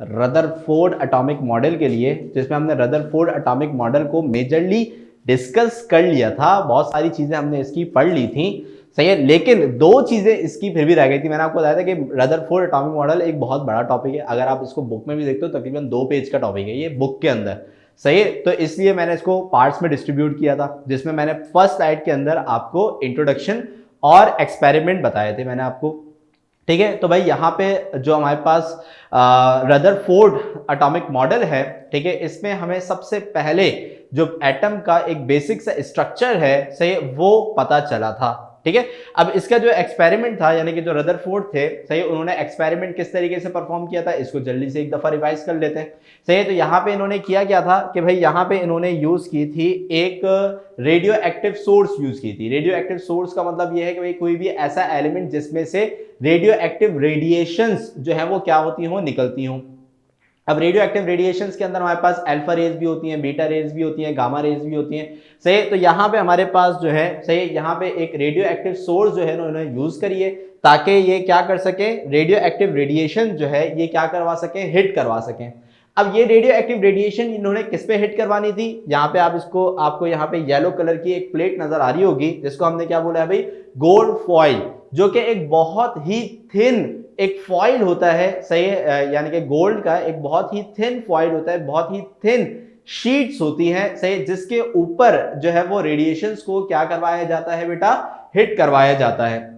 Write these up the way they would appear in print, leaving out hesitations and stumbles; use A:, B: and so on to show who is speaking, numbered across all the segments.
A: Rutherford atomic model के लिए, जिसमें हमने रदरफोर्ड एटॉमिक मॉडल को मेजरली डिस्कस कर लिया था, बहुत सारी चीजें हमने इसकी पढ़ ली थी, सही है। लेकिन दो चीजें इसकी फिर भी रह गई थी। मैंने आपको बताया था कि रदरफोर्ड एटॉमिक मॉडल एक बहुत बड़ा टॉपिक है, अगर आप इसको बुक में भी देखते हो तकरीबन 2 पेज का टॉपिक है ये बुक के अंदर, सही है। तो इसलिए मैंने इसको पार्ट्स में डिस्ट्रीब्यूट किया था, जिसमें मैंने फर्स्ट स्लाइड के अंदर आपको इंट्रोडक्शन और एक्सपेरिमेंट बताए थे मैंने आपको, ठीक है। तो भाई यहाँ पे जो हमारे पास रदरफोर्ड एटॉमिक मॉडल है, ठीक है, इसमें हमें सबसे पहले जो एटम का एक बेसिक सा स्ट्रक्चर है, सही, वो पता चला था, ठीक है। अब इसका जो एक्सपेरिमेंट था, यानी कि जो रदरफोर्ड थे, सही, उन्होंने एक्सपेरिमेंट किस तरीके से परफॉर्म किया था, इसको जल्दी से एक दफा रिवाइज कर लेते हैं, सही। तो यहाँ पे इन्होंने किया क्या था कि भाई यहाँ पे इन्होंने यूज की थी एक रेडियो एक्टिव सोर्स यूज की थी। रेडियो एक्टिव सोर्स का मतलब यह है कि भाई कोई भी ऐसा एलिमेंट जिसमें से रेडियो एक्टिव रेडिएशंस जो है वो क्या होती हो, निकलती हो। अब रेडियो एक्टिव रेडिएशंस के अंदर हमारे पास अल्फा रेज भी होती हैं, बीटा रेज भी होती हैं, गामा रेज भी होती हैं, सही। तो यहाँ पे हमारे पास जो है, सही, यहाँ पे एक रेडियो एक्टिव सोर्स जो है ना उन्होंने यूज करिए, ताकि ये क्या कर सके, रेडियो एक्टिव रेडिएशन जो है ये क्या करवा सके, हिट करवा सकें। अब ये रेडियो एक्टिव रेडिएशन इन्होंने किस पे हिट करवानी थी, यहाँ पे आप इसको, आपको यहाँ पे येलो कलर की एक प्लेट नजर आ रही होगी, जिसको हमने क्या बोला है भाई, गोल्ड फॉइल, जो कि एक बहुत ही थिन एक फॉइल होता है, सही है, यानी कि गोल्ड का एक बहुत ही थिन फॉइल होता है, बहुत ही थिन शीट्स होती हैं, सही, जिसके ऊपर जो है वो रेडिएशंस को क्या करवाया जाता है बेटा, हिट करवाया जाता है,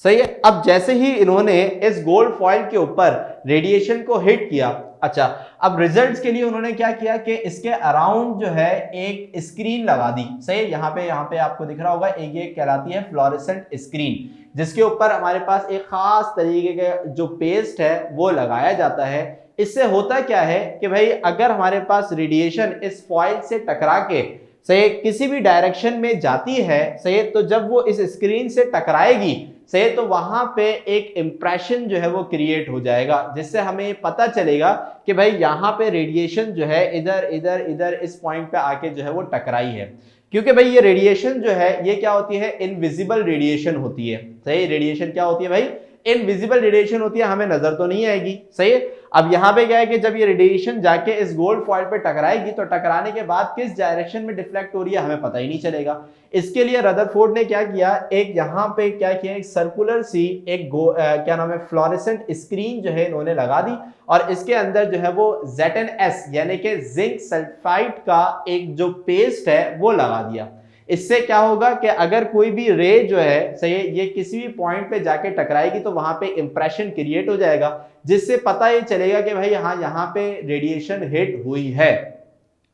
A: सही है। अब जैसे ही इन्होंने इस गोल्ड फॉइल के ऊपर रेडिएशन को हिट किया, अच्छा, अब रिजल्ट्स के लिए उन्होंने क्या किया कि इसके अराउंड जो है एक स्क्रीन लगा दी, सही। यहाँ पे आपको दिख रहा होगा, एक ये कहलाती है फ्लोरेसेंट स्क्रीन, जिसके ऊपर हमारे पास एक खास तरीके का जो पेस्ट है वो लगाया जाता है। इससे होता क्या है कि भाई अगर हमारे पास रेडिएशन इस फॉइल से टकरा के, सही, किसी भी डायरेक्शन में जाती है, सही, तो जब वो इस स्क्रीन से टकराएगी, सही, तो वहां पे एक इंप्रेशन जो है वो क्रिएट हो जाएगा, जिससे हमें पता चलेगा कि भाई यहाँ पे रेडिएशन जो है इधर इधर इधर इस पॉइंट पे आके जो है वो टकराई है। क्योंकि भाई ये रेडिएशन जो है ये क्या होती है, इनविजिबल रेडिएशन होती है, सही। रेडिएशन क्या होती है भाई, इनविजिबल रेडिएशन होती है, हमें नजर तो नहीं आएगी, सही। अब यहाँ पे क्या है कि जब ये रेडिएशन जाके इस गोल्ड फॉइल पे टकराएगी, तो टकराने के बाद किस डायरेक्शन में डिफ्लेक्ट हो रही है हमें पता ही नहीं चलेगा। इसके लिए रदरफोर्ड ने क्या किया, एक यहाँ पे क्या किया, एक सर्कुलर सी एक क्या नाम है, फ्लोरेसेंट स्क्रीन जो है इन्होंने लगा दी, और इसके अंदर जो है वो ZnS यानी कि जिंक सल्फाइड का एक जो पेस्ट है वो लगा दिया। इससे क्या होगा कि अगर कोई भी रे जो है, सही, ये किसी भी पॉइंट पे जाके टकराएगी तो वहां पे इंप्रेशन क्रिएट हो जाएगा, जिससे पता ये चलेगा कि भाई हाँ यहाँ पे रेडिएशन हिट हुई है।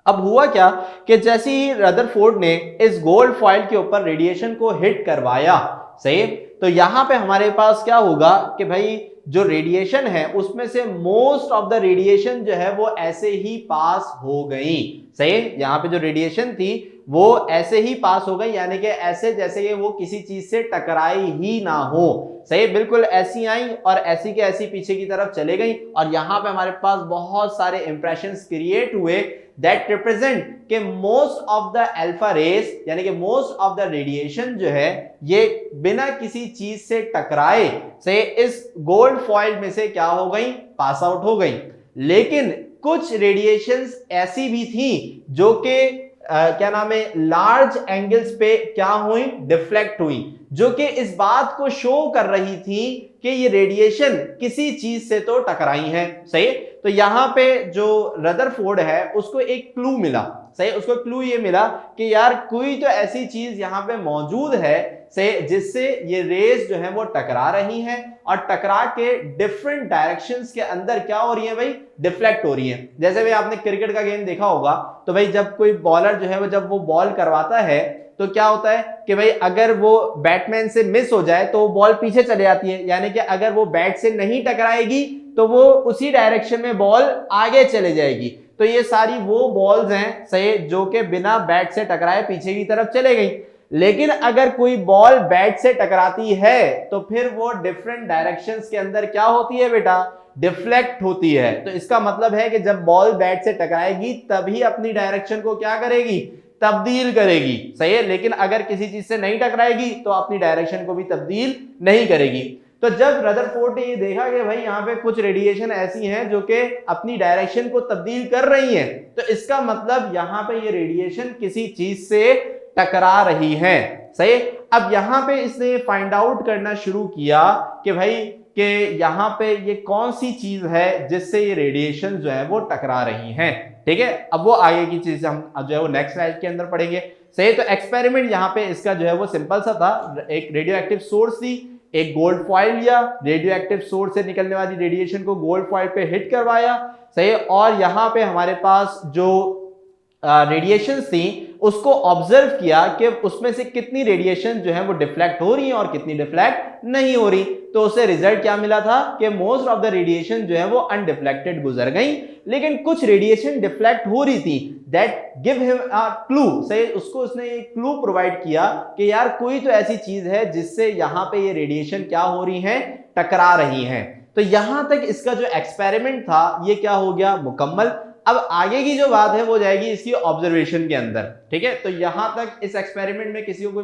A: अब हुआ क्या कि जैसे ही रदरफोर्ड ने इस गोल्ड फॉइल के ऊपर रेडिएशन को हिट करवाया, सही, तो यहां पे हमारे पास क्या होगा कि भाई जो रेडिएशन है उसमें से मोस्ट ऑफ द रेडिएशन जो है वो ऐसे ही पास हो गई, सही। यहाँ पे जो रेडिएशन थी वो ऐसे ही पास हो गई, यानी कि ऐसे जैसे कि वो किसी चीज से टकराई ही ना हो, सही, बिल्कुल ऐसी आई और ऐसी के ऐसी पीछे की तरफ चले गई, और यहाँ पे हमारे पास बहुत सारे इंप्रेशंस क्रिएट हुए दैट रिप्रेजेंट के most of the alpha race, यानी कि मोस्ट ऑफ द रेडिएशन जो है ये बिना किसी चीज से टकराए से इस गोल्ड फॉइल में से क्या हो गई, पास आउट हो गई। लेकिन कुछ रेडिएशंस ऐसी भी थी जो कि क्या नाम है, लार्ज एंगल्स पे क्या हुई, डिफ्लेक्ट हुई, जो कि इस बात को शो कर रही थी कि ये रेडिएशन किसी चीज से तो टकराई है, सही। तो यहाँ पे जो रदरफोर्ड है उसको एक क्लू मिला, सही, उसको क्लू ये मिला कि यार कोई तो ऐसी चीज यहाँ पे मौजूद है, सही, जिससे ये रेस जो है वो टकरा रही हैं, और टकरा के डिफरेंट डायरेक्शंस के अंदर क्या हो रही है भाई, डिफ्लेक्ट हो रही है। जैसे भाई आपने क्रिकेट का गेम देखा होगा, तो भाई जब कोई बॉलर जो है वो जब वो बॉल करवाता है तो क्या होता है कि भाई अगर वो बैट्समैन से मिस हो जाए तो वो बॉल पीछे चले जाती है, यानी कि अगर वो बैट से नहीं टकराएगी तो वो उसी डायरेक्शन में बॉल आगे चले जाएगी। तो ये सारी वो बॉल्स हैं, सही, जो कि बिना बैट से टकराए पीछे की तरफ चले गई। लेकिन अगर कोई बॉल बैट से टकराती है तो फिर वो डिफरेंट डायरेक्शंस के अंदर क्या होती है बेटा, डिफ्लेक्ट होती है। तो इसका मतलब है कि जब बॉल बैट से टकराएगी तभी अपनी डायरेक्शन को क्या करेगी, तब्दील करेगी, सही है। लेकिन अगर किसी चीज से नहीं टकराएगी तो अपनी डायरेक्शन को भी तब्दील नहीं करेगी। तो जब रदरफोर्ड ने ये देखा कि भाई यहाँ पे कुछ रेडिएशन ऐसी हैं जो कि अपनी डायरेक्शन को तब्दील कर रही हैं, तो इसका मतलब यहाँ पे ये रेडिएशन किसी चीज से टकरा रही है। सही। अब यहाँ पे इसने फाइंड आउट करना शुरू किया कि भाई कि यहाँ पे ये कौन सी चीज है जिससे ये रेडिएशन जो है वो टकरा रही हैं। ठीक है, अब वो आगे की चीज हम जो है वो नेक्स्ट स्लाइड के अंदर पढ़ेंगे। सही। तो एक्सपेरिमेंट यहाँ पे इसका जो है वो सिंपल सा था। एक रेडियो एक्टिव सोर्स थी, एक गोल्ड फॉइल लिया, रेडियो एक्टिव सोर्स से निकलने वाली रेडिएशन को गोल्ड फॉइल पे हिट करवाया। सही। और यहाँ पे हमारे पास जो रेडिएशन थी उसको ऑब्जर्व किया कि उसमें से कितनी रेडिएशन जो है वो डिफ्लेक्ट हो रही है और कितनी डिफ्लेक्ट नहीं हो रही। तो उसे रिजल्ट क्या मिला था कि मोस्ट ऑफ द रेडिएशन जो है वो अनडिफ्लेक्टेड गुजर गई, लेकिन कुछ रेडिएशन डिफ्लेक्ट हो रही थी। That give him a clue. सही। उसको उसने एक क्लू प्रोवाइड किया कि यार कोई तो ऐसी चीज है जिससे यहाँ पे ये रेडिएशन क्या हो रही है, टकरा रही है। तो यहां तक इसका जो एक्सपेरिमेंट था ये क्या हो गया, मुकम्मल। अब आगे की जो बात है वो जाएगी इसकी ऑब्जर्वेशन के अंदर। ठीक है, तो यहां तक इस एक्सपेरिमेंट में किसी को कोई